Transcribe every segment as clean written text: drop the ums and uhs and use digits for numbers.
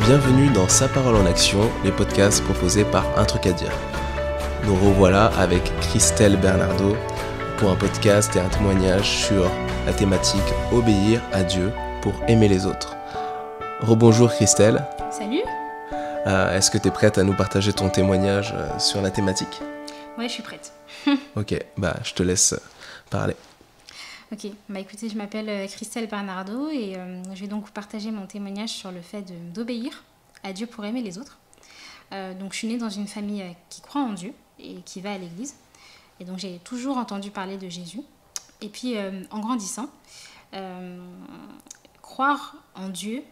Bienvenue dans Sa parole en action, les podcasts proposés par Un truc à dire. Nous revoilà avec Christelle Bernardo pour un podcast et un témoignage sur la thématique Obéir à Dieu pour aimer les autres. Rebonjour Christelle. Salut. Est-ce que tu es prête à nous partager ton témoignage sur la thématique ? Ouais, je suis prête. Ok, je te laisse parler. Ok, écoutez, je m'appelle Christelle Bernardo et je vais donc vous partager mon témoignage sur le fait d'obéir à Dieu pour aimer les autres. Donc je suis née dans une famille qui croit en Dieu et qui va à l'église. Et donc j'ai toujours entendu parler de Jésus. Et puis en grandissant, croire en Dieu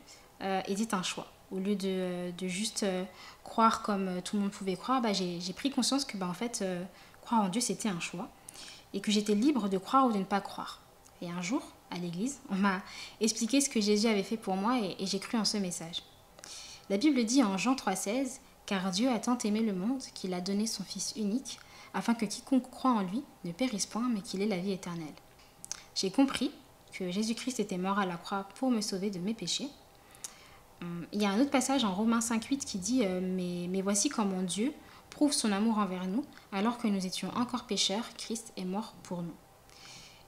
était un choix. Au lieu de juste croire comme tout le monde pouvait croire, j'ai pris conscience que en fait, croire en Dieu c'était un choix. Et que j'étais libre de croire ou de ne pas croire. Et un jour, à l'église, on m'a expliqué ce que Jésus avait fait pour moi et j'ai cru en ce message. La Bible dit en Jean 3,16 « Car Dieu a tant aimé le monde qu'il a donné son Fils unique, afin que quiconque croit en lui ne périsse point, mais qu'il ait la vie éternelle. » J'ai compris que Jésus-Christ était mort à la croix pour me sauver de mes péchés. Il y a un autre passage en Romains 5,8 qui dit « Mais voici comment Dieu prouve son amour envers nous, alors que nous étions encore pécheurs, Christ est mort pour nous. »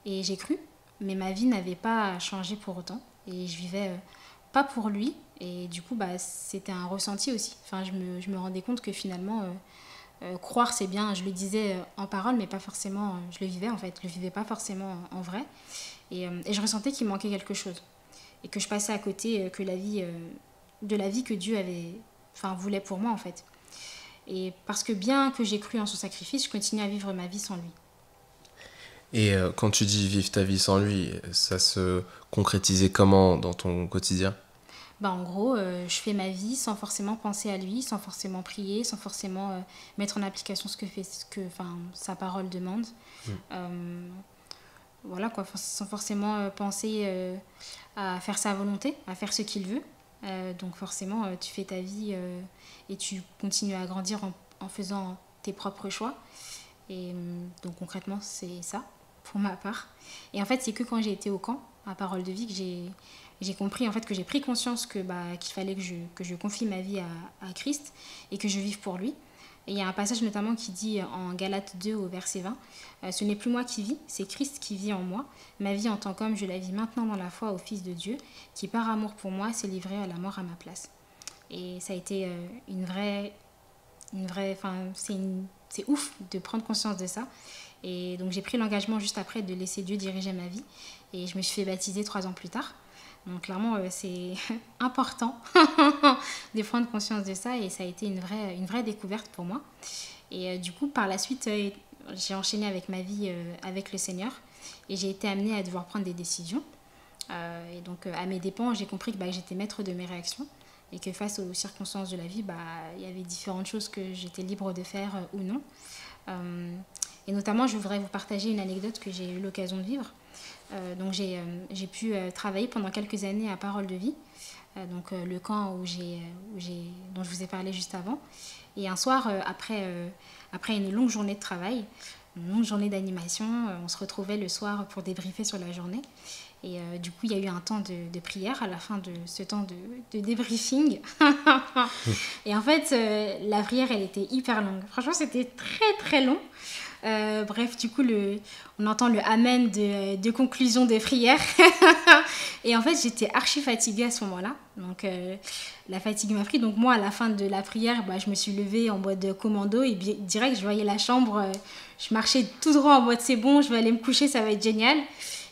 Et j'ai cru, mais ma vie n'avait pas changé pour autant. Et je vivais pas pour lui. Et du coup, c'était un ressenti aussi. Enfin, je me rendais compte que finalement, croire c'est bien. Je le disais en parole, mais pas forcément, je le vivais en fait. Je le vivais pas forcément en vrai. Et je ressentais qu'il manquait quelque chose. Et que je passais à côté de la vie que Dieu voulait pour moi en fait. Et parce que bien que j'ai cru en son sacrifice, je continue à vivre ma vie sans lui. Et quand tu dis vivre ta vie sans lui, ça se concrétisait comment dans ton quotidien ? En gros, je fais ma vie sans forcément penser à lui, sans forcément prier, sans forcément mettre en application ce que sa parole demande. Voilà quoi, sans forcément penser à faire sa volonté, à faire ce qu'il veut. Donc forcément, tu fais ta vie et tu continues à grandir en faisant tes propres choix. Et donc concrètement, c'est ça pour ma part. Et en fait, c'est que quand j'ai été au camp, à Parole de Vie, que j'ai compris, en fait, que j'ai pris conscience qu'il fallait que je confie ma vie à Christ et que je vive pour lui. Et il y a un passage notamment qui dit en Galates 2 au verset 20 « Ce n'est plus moi qui vis, c'est Christ qui vit en moi. Ma vie en tant qu'homme, je la vis maintenant dans la foi au Fils de Dieu, qui par amour pour moi s'est livré à la mort à ma place. » Et ça a été c'est ouf de prendre conscience de ça. Et donc j'ai pris l'engagement juste après de laisser Dieu diriger ma vie. Et je me suis fait baptiser 3 ans plus tard. Donc clairement, c'est important de prendre conscience de ça. Et ça a été une vraie découverte pour moi. Et du coup, par la suite, j'ai enchaîné avec ma vie avec le Seigneur. Et j'ai été amenée à devoir prendre des décisions. Et donc, à mes dépens, j'ai compris que j'étais maître de mes réactions. Et que face aux circonstances de la vie, il y avait différentes choses que j'étais libre de faire ou non. Et notamment, je voudrais vous partager une anecdote que j'ai eu l'occasion de vivre. Donc j'ai pu travailler pendant quelques années à Parole de Vie, le camp dont je vous ai parlé juste avant. Et un soir, après une longue journée de travail, une longue journée d'animation, on se retrouvait le soir pour débriefer sur la journée. Et du coup, il y a eu un temps de prière à la fin de ce temps de débriefing. Et en fait, la prière, elle était hyper longue. Franchement, c'était très, très long. Bref, du coup, on entend le amen de conclusion de prière. Et en fait, j'étais archi fatiguée à ce moment-là. Donc, la fatigue m'a pris. Donc, moi, à la fin de la prière, je me suis levée en mode commando. Et direct, je voyais la chambre. Je marchais tout droit en mode c'est bon, je vais aller me coucher, ça va être génial.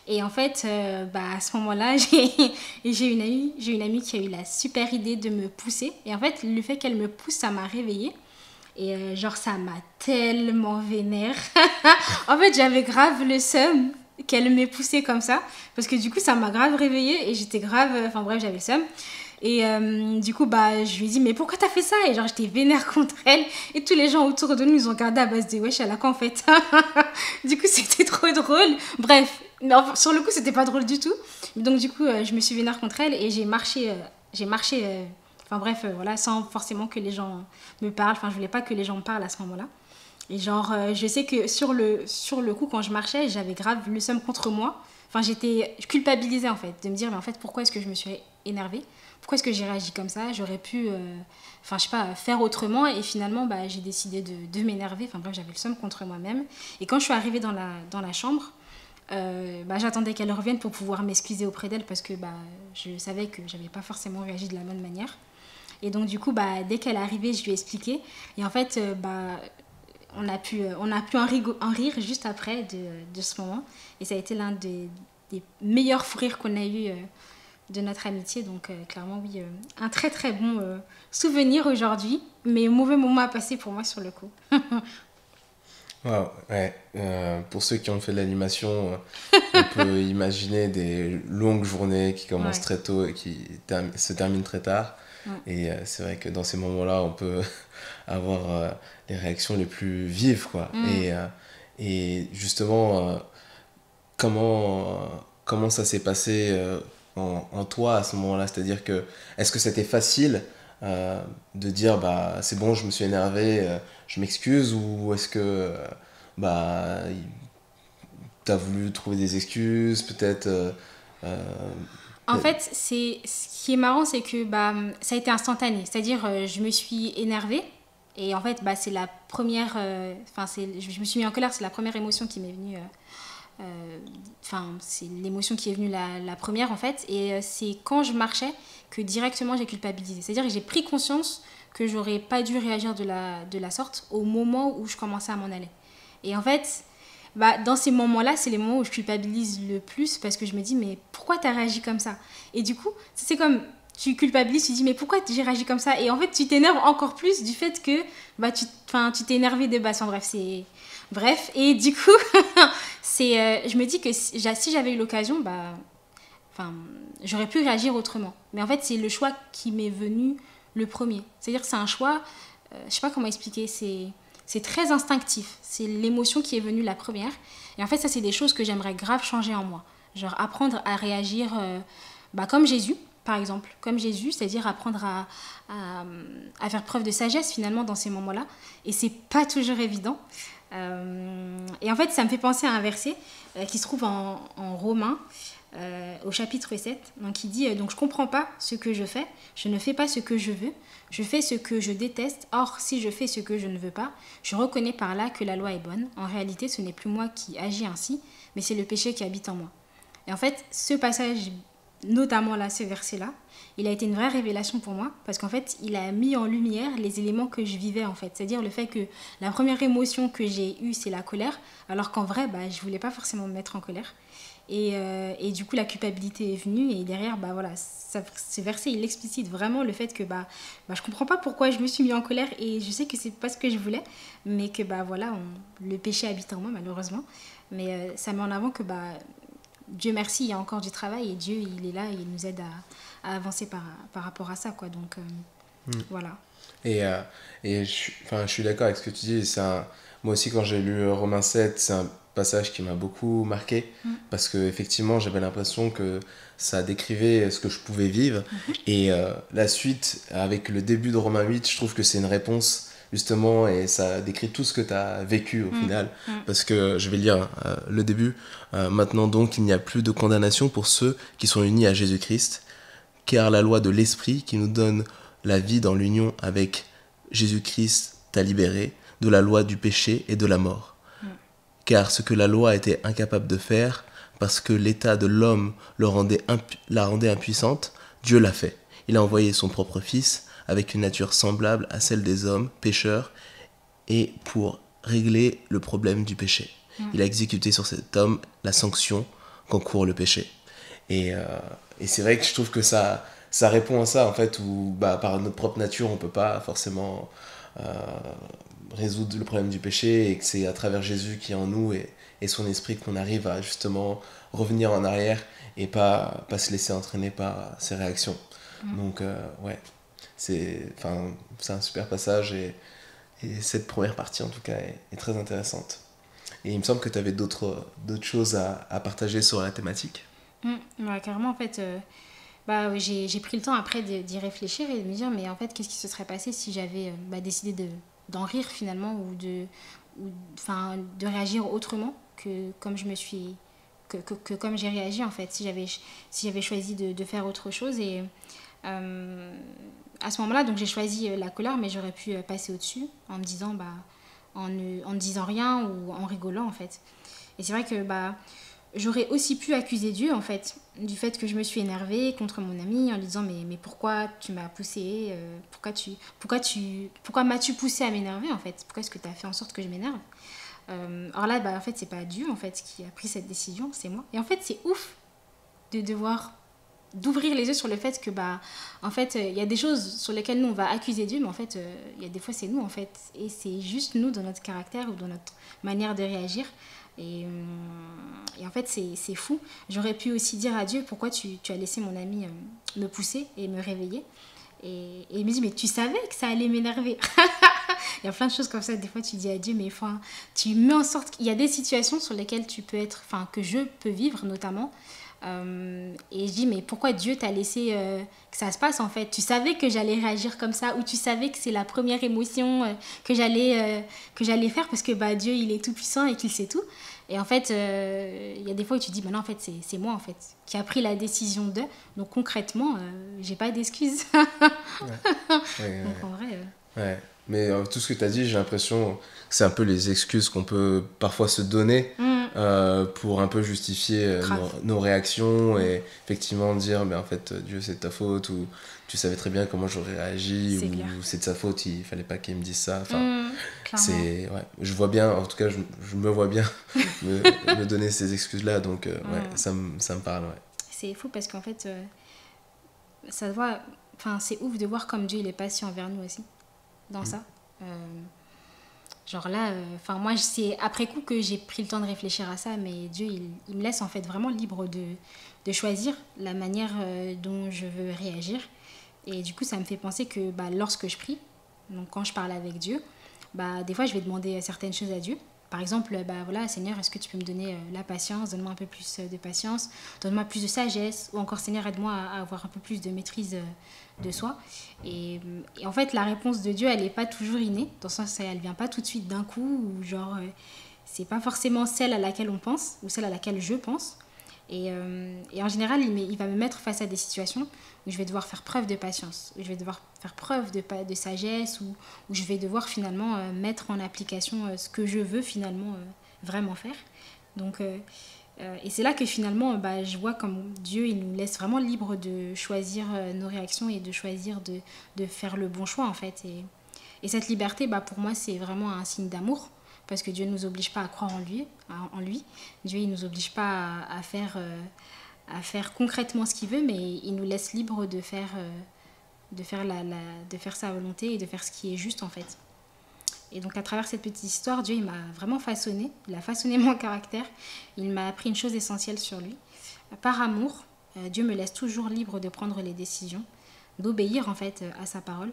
Et en fait, à ce moment-là, j'ai une amie qui a eu la super idée de me pousser. Et en fait, le fait qu'elle me pousse, ça m'a réveillée. Et ça m'a tellement vénère. En fait, j'avais grave le seum qu'elle m'ait poussée comme ça. Parce que du coup, ça m'a grave réveillée. Et j'étais grave... j'avais le seum. Et du coup, je lui ai dit, mais pourquoi t'as fait ça? Et j'étais vénère contre elle. Et tous les gens autour de nous, ils ont regardé à base de wesh, elle a quoi en fait? Du coup, c'était trop drôle. Bref, non, sur le coup, c'était pas drôle du tout. Donc du coup, je me suis vénère contre elle et j'ai marché... voilà, sans forcément que les gens me parlent. Je voulais pas que les gens me parlent à ce moment-là. Et je sais que sur le coup, quand je marchais, j'avais grave le seum contre moi. Je culpabilisais en fait, de me dire, mais en fait, pourquoi est-ce que je me suis énervée. Pourquoi est-ce que j'ai réagi comme ça? J'aurais pu je sais pas, faire autrement. Et finalement, j'ai décidé de m'énerver. Enfin bref, j'avais le seum contre moi-même. Et quand je suis arrivée dans la chambre, j'attendais qu'elle revienne pour pouvoir m'excuser auprès d'elle parce que je savais que j'avais pas forcément réagi de la bonne manière. Et donc du coup, dès qu'elle est arrivée, je lui ai expliqué. Et en fait, on a pu en rire juste après de ce moment. Et ça a été l'un des meilleurs fous rires qu'on a eu de notre amitié. Donc clairement, oui, un très très bon souvenir aujourd'hui. Mais mauvais moment à passer pour moi sur le coup. Wow, ouais. Pour ceux qui ont fait de l'animation, on peut imaginer des longues journées qui commencent très tôt et qui se terminent très tard. Et c'est vrai que dans ces moments-là, on peut avoir les réactions les plus vives, quoi. Et justement, comment ça s'est passé en toi à ce moment-là? C'est-à-dire que, est-ce que c'était facile de dire, c'est bon, je me suis énervé, je m'excuse, ou est-ce que t'as voulu trouver des excuses, peut-être En fait, ce qui est marrant, c'est que ça a été instantané. C'est-à-dire, je me suis énervée. Et en fait, c'est la première... je me suis mis en colère, c'est la première émotion qui m'est venue... c'est l'émotion qui est venue la première, en fait. Et c'est quand je marchais que directement j'ai culpabilisé. C'est-à-dire que j'ai pris conscience que j'aurais pas dû réagir de la sorte au moment où je commençais à m'en aller. Et en fait... dans ces moments-là, c'est les moments où je culpabilise le plus parce que je me dis, mais pourquoi tu as réagi comme ça? Et du coup, c'est comme tu culpabilises, tu dis, mais pourquoi j'ai réagi comme ça? Et en fait, tu t'énerves encore plus du fait que tu t'es énervé de base. Bref, et du coup, je me dis que si j'avais eu l'occasion, j'aurais pu réagir autrement. Mais en fait, c'est le choix qui m'est venu le premier. C'est-à-dire que c'est un choix, je sais pas comment expliquer, c'est très instinctif. C'est l'émotion qui est venue la première. Et en fait, ça, c'est des choses que j'aimerais grave changer en moi. Genre apprendre à réagir comme Jésus, par exemple. Comme Jésus, c'est-à-dire apprendre à faire preuve de sagesse, finalement, dans ces moments-là. Et c'est pas toujours évident. Et en fait, ça me fait penser à un verset qui se trouve en Romains, au chapitre 7. Donc, il dit, donc je comprends pas ce que je fais. Je ne fais pas ce que je veux. Je fais ce que je déteste. Or, si je fais ce que je ne veux pas, je reconnais par là que la loi est bonne. En réalité, ce n'est plus moi qui agis ainsi, mais c'est le péché qui habite en moi. Et en fait, ce passage, notamment là, ce verset-là, il a été une vraie révélation pour moi parce qu'en fait, il a mis en lumière les éléments que je vivais en fait. C'est-à-dire le fait que la première émotion que j'ai eue, c'est la colère, alors qu'en vrai, je voulais pas forcément me mettre en colère. Et du coup, la culpabilité est venue et derrière, ce verset, il explicite vraiment le fait que je comprends pas pourquoi je me suis mis en colère et je sais que c'est pas ce que je voulais, mais que le péché habite en moi malheureusement. Mais ça met en avant que Dieu merci, il y a encore du travail et Dieu, il est là et il nous aide à avancer par rapport à ça, quoi. Donc voilà. Et je suis d'accord avec ce que tu dis. Moi aussi, quand j'ai lu Romains 7, c'est un passage qui m'a beaucoup marqué parce que effectivement, j'avais l'impression que ça décrivait ce que je pouvais vivre. Et la suite, avec le début de Romains 8, je trouve que c'est une réponse justement et ça décrit tout ce que tu as vécu au final. Parce que je vais lire le début. Maintenant donc, il n'y a plus de condamnation pour ceux qui sont unis à Jésus-Christ, car la loi de l'Esprit qui nous donne la vie dans l'union avec Jésus-Christ t'a libéré de la loi du péché et de la mort. Car ce que la loi était incapable de faire, parce que l'état de l'homme la rendait impuissante, Dieu l'a fait. Il a envoyé son propre Fils avec une nature semblable à celle des hommes pécheurs et pour régler le problème du péché. Il a exécuté sur cet homme la sanction qu'encourt le péché. Et c'est vrai que je trouve que ça répond à ça en fait, où par notre propre nature on peut pas forcément résoudre le problème du péché et que c'est à travers Jésus qui est en nous et son esprit qu'on arrive à justement revenir en arrière et pas se laisser entraîner par ses réactions. Donc ouais, c'est un super passage et cette première partie en tout cas est très intéressante. Et il me semble que tu avais d'autres choses à partager sur la thématique. Carrément, en fait, j'ai pris le temps après d'y réfléchir et de me dire, mais en fait, qu'est-ce qui se serait passé si j'avais décidé d'en rire finalement ou de réagir autrement que comme je me suis que comme j'ai réagi en fait, si j'avais choisi de faire autre chose. Et à ce moment-là, donc j'ai choisi la colère, mais j'aurais pu passer au-dessus en me disant, en ne disant rien ou en rigolant en fait. Et c'est vrai que j'aurais aussi pu accuser Dieu en fait du fait que je me suis énervée contre mon ami en lui disant mais pourquoi tu m'as poussée, pourquoi m'as-tu poussée à m'énerver en fait, pourquoi est-ce que tu as fait en sorte que je m'énerve. Alors là en fait c'est pas Dieu en fait qui a pris cette décision, c'est moi. Et en fait c'est ouf de devoir d'ouvrir les yeux sur le fait que en fait il y a des choses sur lesquelles nous on va accuser Dieu, mais en fait il y a des fois c'est nous en fait, et c'est juste nous dans notre caractère ou dans notre manière de réagir. Et en fait c'est fou. J'aurais pu aussi dire à Dieu pourquoi tu as laissé mon ami me pousser et me réveiller, et il me dit mais tu savais que ça allait m'énerver. Il y a plein de choses comme ça, des fois tu dis à Dieu mais enfin tu mets en sorte qu'il y a des situations sur lesquelles tu peux être, enfin que je peux vivre notamment. Et je dis mais pourquoi Dieu t'a laissé que ça se passe en fait, tu savais que j'allais réagir comme ça, ou tu savais que c'est la première émotion que j'allais faire, parce que Dieu il est tout puissant et qu'il sait tout. Et en fait il y a des fois où tu dis non en fait c'est moi en fait qui a pris la décision de, donc concrètement j'ai pas d'excuses. Ouais. Donc en vrai ouais. Mais tout ce que tu as dit, j'ai l'impression que c'est un peu les excuses qu'on peut parfois se donner pour un peu justifier nos réactions, et effectivement dire en fait Dieu c'est de ta faute, ou tu savais très bien comment j'aurais réagi, ou c'est de sa faute, il fallait pas qu'il me dise ça. Enfin, c'est, je vois bien, en tout cas je me vois bien me donner ces excuses-là, donc ça me parle. Ouais. C'est fou parce qu'en fait, ça voit, c'est ouf de voir comme Dieu il est patient envers nous aussi. Dans ça genre là moi c'est après coup que j'ai pris le temps de réfléchir à ça, mais Dieu il me laisse en fait vraiment libre de choisir la manière dont je veux réagir. Et du coup ça me fait penser que lorsque je prie, donc quand je parle avec Dieu, des fois je vais demander certaines choses à Dieu. Par exemple, voilà, Seigneur, est-ce que tu peux me donner la patience, donne-moi un peu plus de patience, donne-moi plus de sagesse, ou encore Seigneur, aide-moi à avoir un peu plus de maîtrise de soi. Et en fait, la réponse de Dieu, elle n'est pas toujours innée, dans le sens où elle ne vient pas tout de suite d'un coup, ou genre, c'est pas forcément celle à laquelle on pense, ou celle à laquelle je pense. Et en général, il va me mettre face à des situations où je vais devoir faire preuve de patience, où je vais devoir faire preuve de sagesse, où je vais devoir finalement mettre en application ce que je veux finalement vraiment faire. Donc, et c'est là que finalement, je vois comme Dieu, il nous laisse vraiment libre de choisir nos réactions et de choisir de faire le bon choix en fait. Et cette liberté, pour moi, c'est vraiment un signe d'amour. Parce que Dieu ne nous oblige pas à croire en lui. Dieu ne nous oblige pas à faire concrètement ce qu'il veut, mais il nous laisse libre de faire sa volonté et de faire ce qui est juste en fait. Et donc à travers cette petite histoire, Dieu il m'a vraiment façonné, il a façonné mon caractère, il m'a appris une chose essentielle sur lui. Par amour, Dieu me laisse toujours libre de prendre les décisions, d'obéir en fait à sa parole,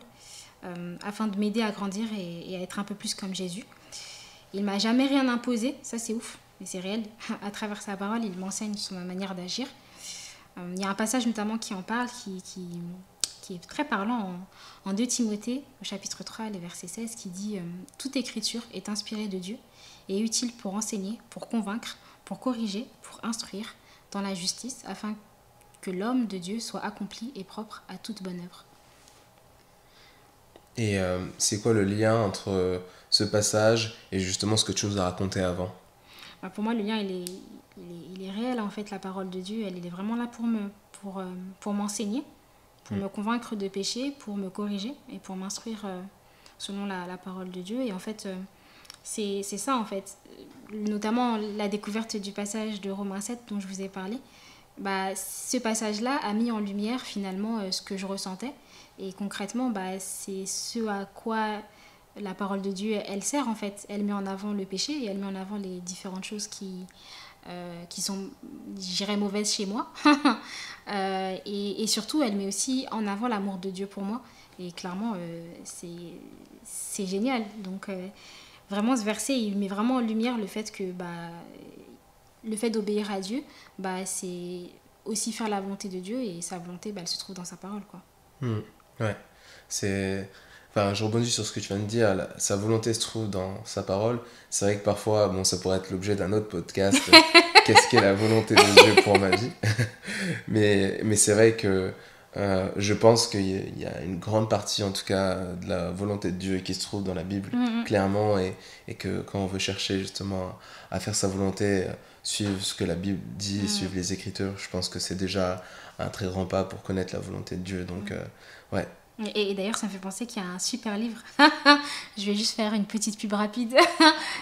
afin de m'aider à grandir et à être un peu plus comme Jésus. Il m'a jamais rien imposé, ça c'est ouf, mais c'est réel. À travers sa parole, il m'enseigne sur ma manière d'agir. Il y a un passage notamment qui en parle, qui est très parlant en 2 Timothée, au chapitre 3, le verset 16, qui dit « Toute écriture est inspirée de Dieu et utile pour enseigner, pour convaincre, pour corriger, pour instruire dans la justice, afin que l'homme de Dieu soit accompli et propre à toute bonne œuvre. » Et c'est quoi le lien entre ce passage et justement ce que tu nous as raconté avant? Pour moi, le lien, il est réel en fait. La parole de Dieu, elle est vraiment là pour m'enseigner, pour me convaincre de péché, pour me corriger et pour m'instruire selon la parole de Dieu. Et en fait, c'est ça en fait. Notamment la découverte du passage de Romains 7 dont je vous ai parlé. Ce passage-là a mis en lumière finalement ce que je ressentais. Et concrètement, c'est ce à quoi la parole de Dieu, elle sert en fait. Elle met en avant le péché et elle met en avant les différentes choses qui sont, je dirais, mauvaises chez moi. Et surtout, elle met aussi en avant l'amour de Dieu pour moi. Et clairement, c'est génial. Donc, vraiment, ce verset, il met vraiment en lumière le fait que le fait d'obéir à Dieu, c'est aussi faire la volonté de Dieu. Et sa volonté, elle se trouve dans sa parole, quoi. Ouais, je rebondis sur ce que tu viens de dire, sa volonté se trouve dans sa parole. C'est vrai que parfois, ça pourrait être l'objet d'un autre podcast, qu'est-ce qu'est la volonté de Dieu pour ma vie. Mais c'est vrai que je pense qu'il y a une grande partie, en tout cas, de la volonté de Dieu qui se trouve dans la Bible, clairement, et que quand on veut chercher justement à faire sa volonté, suivre ce que la Bible dit, suivre les Écritures, je pense que c'est déjà un très grand pas pour connaître la volonté de Dieu. Donc, ouais. Et d'ailleurs, ça me fait penser qu'il y a un super livre. Je vais juste faire une petite pub rapide.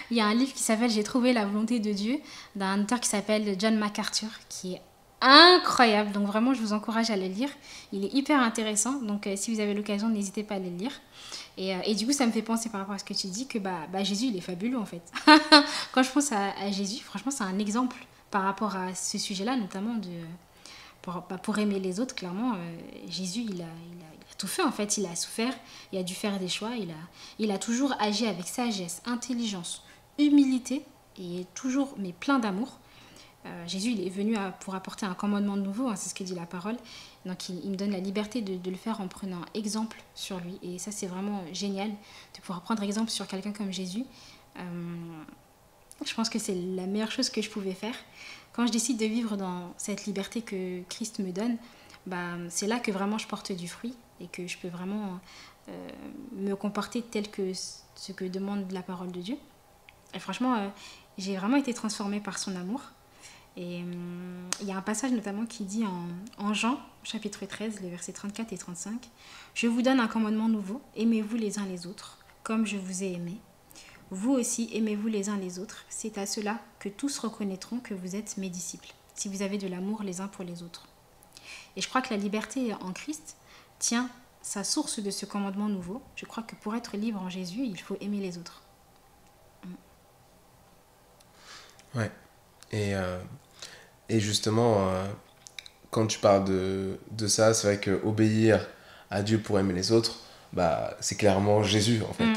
Il y a un livre qui s'appelle J'ai trouvé la volonté de Dieu, d'un auteur qui s'appelle John MacArthur, qui est incroyable. Donc vraiment, je vous encourage à le lire. Il est hyper intéressant. Donc si vous avez l'occasion, n'hésitez pas à le lire. Et du coup, ça me fait penser par rapport à ce que tu dis que Jésus, il est fabuleux en fait. Quand je pense à Jésus, franchement, c'est un exemple par rapport à ce sujet-là, notamment pour aimer les autres. Clairement, Jésus, il a tout fait en fait. Il a souffert, il a dû faire des choix. Il a toujours agi avec sagesse, intelligence, humilité et toujours, mais plein d'amour. Jésus, il est venu pour apporter un commandement nouveau, hein, c'est ce que dit la parole. Donc il me donne la liberté de le faire en prenant exemple sur lui. Et ça, c'est vraiment génial de pouvoir prendre exemple sur quelqu'un comme Jésus. Je pense que c'est la meilleure chose que je pouvais faire. Quand je décide de vivre dans cette liberté que Christ me donne, c'est là que vraiment je porte du fruit et que je peux vraiment me comporter tel que ce que demande la parole de Dieu. Et franchement, j'ai vraiment été transformée par son amour. Et il y a un passage notamment qui dit en Jean, chapitre 13, les versets 34 et 35, « Je vous donne un commandement nouveau, aimez-vous les uns les autres, comme je vous ai aimé. Vous aussi, aimez-vous les uns les autres. C'est à cela que tous reconnaîtront que vous êtes mes disciples, si vous avez de l'amour les uns pour les autres. » Et je crois que la liberté en Christ tient sa source de ce commandement nouveau. Je crois que pour être libre en Jésus, il faut aimer les autres. Ouais. Et justement, quand tu parles de ça, c'est vrai qu'obéir à Dieu pour aimer les autres, c'est clairement Jésus, en fait.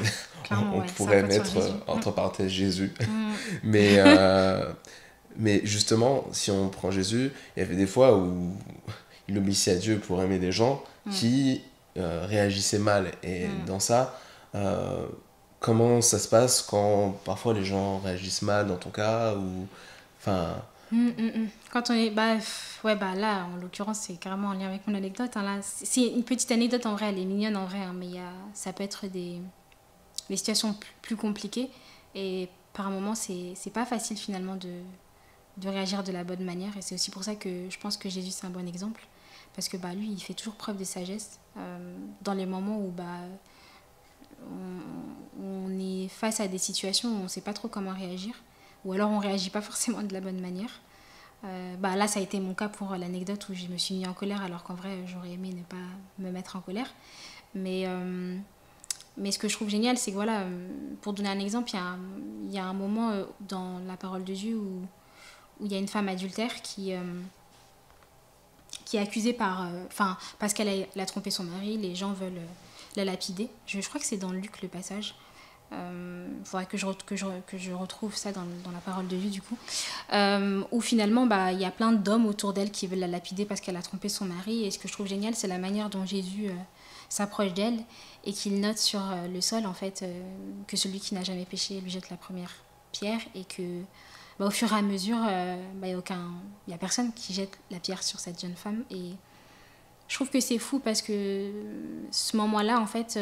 On pourrait mettre entre parenthèses Jésus. Mais justement, si on prend Jésus, il y avait des fois où il obéissait à Dieu pour aimer des gens qui réagissaient mal. Et dans ça, comment ça se passe quand parfois les gens réagissent mal dans ton cas ou... Quand on est... là, en l'occurrence, c'est carrément en lien avec mon anecdote. Hein, là, c'est une petite anecdote en vrai, elle est mignonne en vrai, hein, mais ça peut être des situations plus compliquées. Et par moments, c'est pas facile finalement de réagir de la bonne manière. Et c'est aussi pour ça que je pense que Jésus, c'est un bon exemple. Parce que lui, il fait toujours preuve de sagesse dans les moments où on est face à des situations où on ne sait pas trop comment réagir. Ou alors on ne réagit pas forcément de la bonne manière. Là, ça a été mon cas pour l'anecdote où je me suis mis en colère, alors qu'en vrai, j'aurais aimé ne pas me mettre en colère. Mais ce que je trouve génial, c'est que voilà, pour donner un exemple, il y a un moment dans la parole de Dieu où il y a une femme adultère qui est accusée parce qu'elle a trompé son mari, les gens veulent la lapider. Je crois que c'est dans Luc le passage. Il faudrait que je retrouve ça dans la parole de Dieu du coup, où finalement il y a plein d'hommes autour d'elle qui veulent la lapider parce qu'elle a trompé son mari. Et ce que je trouve génial, c'est la manière dont Jésus s'approche d'elle et qu'il note sur le sol en fait que celui qui n'a jamais péché lui jette la première pierre, et que au fur et à mesure il y a personne qui jette la pierre sur cette jeune femme. Et je trouve que c'est fou parce que ce moment-là, en fait,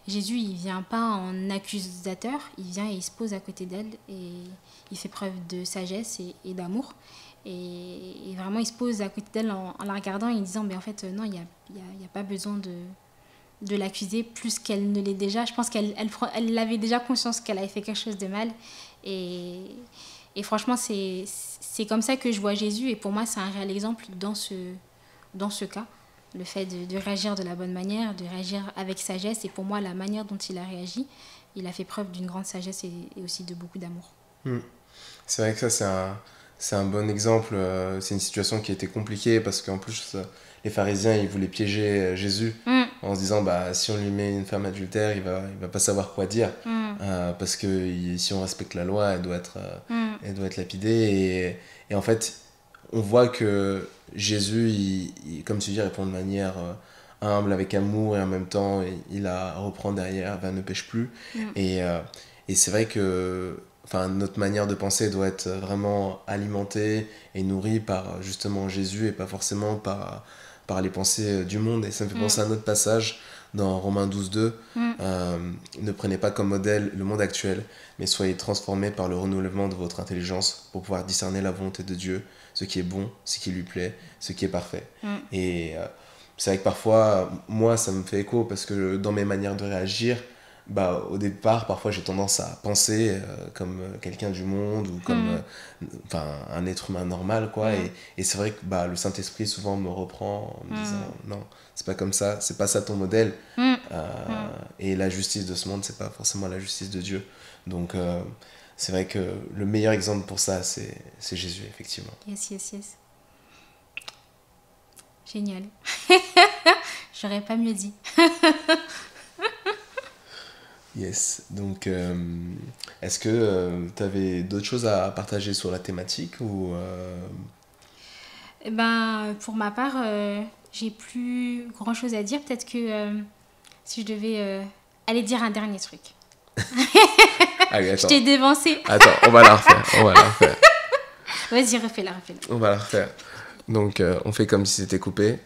Jésus, il vient pas en accusateur, il vient et il se pose à côté d'elle et il fait preuve de sagesse et d'amour. Et vraiment, il se pose à côté d'elle en la regardant et en disant, mais en fait, non, il n'y a pas besoin de l'accuser plus qu'elle ne l'est déjà. Je pense qu'elle avait déjà conscience qu'elle avait fait quelque chose de mal. Et franchement, c'est comme ça que je vois Jésus. Et pour moi, c'est un réel exemple dans ce cas. Le fait de réagir de la bonne manière, de réagir avec sagesse. Et pour moi, la manière dont il a réagi, il a fait preuve d'une grande sagesse et aussi de beaucoup d'amour. C'est vrai que ça, c'est un bon exemple. C'est une situation qui a été compliquée parce qu'en plus, les pharisiens, ils voulaient piéger Jésus en se disant, si on lui met une femme adultère, il va pas savoir quoi dire. Parce que si on respecte la loi, elle doit être lapidée. Et en fait, on voit que Jésus, il, comme tu dis, répond de manière humble, avec amour, et en même temps, il reprend derrière, ne pêche plus. Et c'est vrai que notre manière de penser doit être vraiment alimentée et nourrie par justement Jésus et pas forcément par les pensées du monde. Et ça me fait penser à un autre passage dans Romains 12:2. Ne prenez pas comme modèle le monde actuel, mais soyez transformés par le renouvellement de votre intelligence pour pouvoir discerner la volonté de Dieu, ce qui est bon, ce qui lui plaît, ce qui est parfait. Et c'est vrai que parfois, moi, ça me fait écho parce que dans mes manières de réagir, au départ, parfois j'ai tendance à penser comme quelqu'un du monde ou comme un être humain normal, quoi. Et c'est vrai que le Saint-Esprit souvent me reprend en me disant non, c'est pas comme ça, c'est pas ça ton modèle. Et la justice de ce monde, c'est pas forcément la justice de Dieu. Donc c'est vrai que le meilleur exemple pour ça, c'est Jésus, effectivement. Yes. Génial. J'aurais pas mieux dit. Yes, donc est-ce que tu avais d'autres choses à partager sur la thématique ou Pour ma part, j'ai plus grand chose à dire. Peut-être que si je devais aller dire un dernier truc. Allez, je t'ai dévancé. Attends, on va la refaire. Vas-y, refais-la. On va la refaire. Donc, on fait comme si c'était coupé.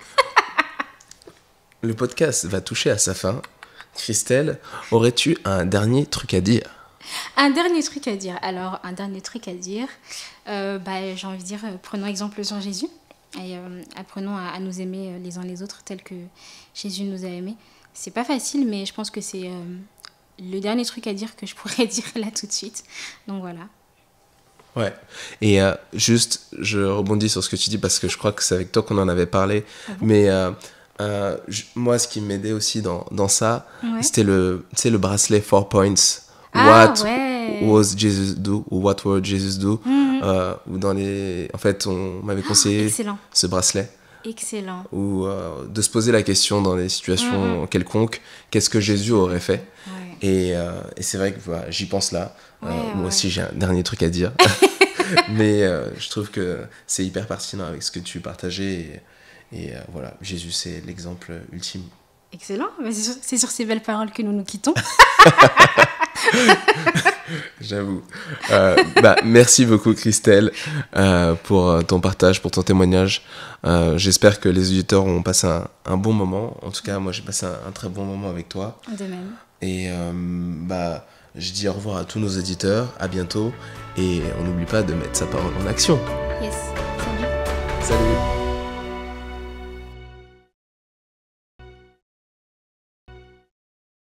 Le podcast va toucher à sa fin. Christelle, aurais-tu un dernier truc à dire ? Un dernier truc à dire. Alors, un dernier truc à dire, j'ai envie de dire, prenons exemple sur Jésus et apprenons à nous aimer les uns les autres tels que Jésus nous a aimés. C'est pas facile, mais je pense que c'est le dernier truc à dire que je pourrais dire là tout de suite. Donc voilà. Ouais, et juste, je rebondis sur ce que tu dis parce que je crois que c'est avec toi qu'on en avait parlé, mais moi, ce qui m'aidait aussi dans ça, c'était le bracelet 4 points. What was Jesus do? Ou what would Jesus do? Ou en fait, on m'avait conseillé ce bracelet. Excellent. Ou de se poser la question dans des situations quelconques, qu'est-ce que Jésus aurait fait? Et c'est vrai que j'y pense là. Moi aussi, j'ai un dernier truc à dire. Mais je trouve que c'est hyper pertinent avec ce que tu partageais. Et voilà, Jésus, c'est l'exemple ultime. Excellent. C'est sur ces belles paroles que nous nous quittons. J'avoue. Merci beaucoup, Christelle, pour ton partage, pour ton témoignage. J'espère que les auditeurs ont passé un bon moment. En tout cas, moi, j'ai passé un très bon moment avec toi. De même. Et je dis au revoir à tous nos auditeurs. À bientôt. Et on n'oublie pas de mettre sa parole en action. Yes. Salut. Salut.